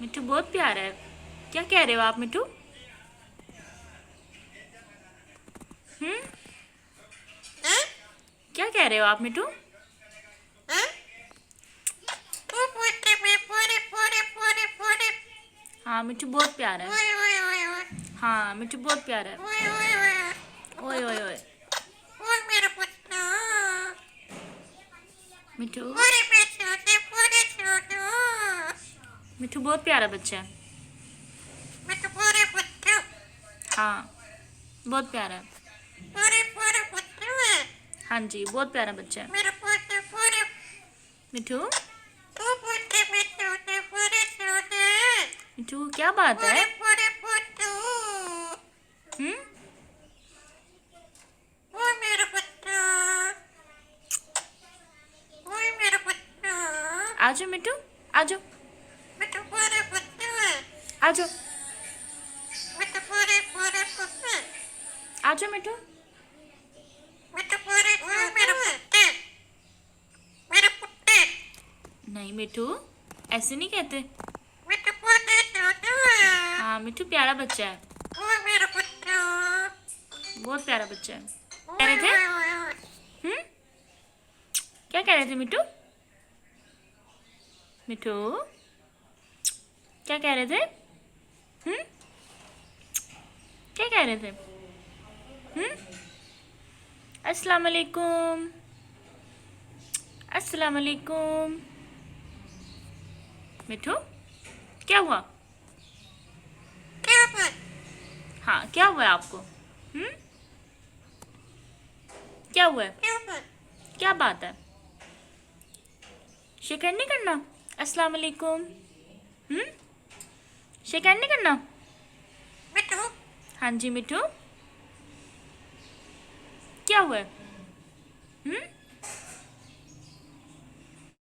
मिठू बहुत प्यारा है। क्या कह रहे हो आप मिठू? हम्म, क्या कह रहे हो आप मिठू? हाँ मिठू बहुत प्यारा है। हाँ मिठू बहुत प्यारा है। ओए ओए ओए। मिठू मिठू बहुत प्यारा बच्चा है। हाँ बहुत प्यारा है। हाँ जी बहुत प्यारा बच्चा है। मिठू मिठू क्या बात है? हम्म, आजो मिठू, आजो आजो आजो मिठू। नहीं मिठू, ऐसे नहीं कहते। हाँ मिठू प्यारा बच्चा है। बहुत प्यारा बच्चा है। कह रहे थे? हम्म, क्या कह रहे थे मिठू? मिठू क्या कह रहे थे? हम्म, क्या कह रहे थे? हम्म, अस्सलाम वालेकुम, अस्सलाम वालेकुम। मिठू क्या हुआ? हाँ क्या हुआ है आपको? हम्म, क्या हुआ है? क्या बात है? शिकायत नहीं करना। अस्सलाम वालेकुम। हम्म, शिकायत नहीं करना। हाँ जी मिठू क्या हुआ है? हम्म,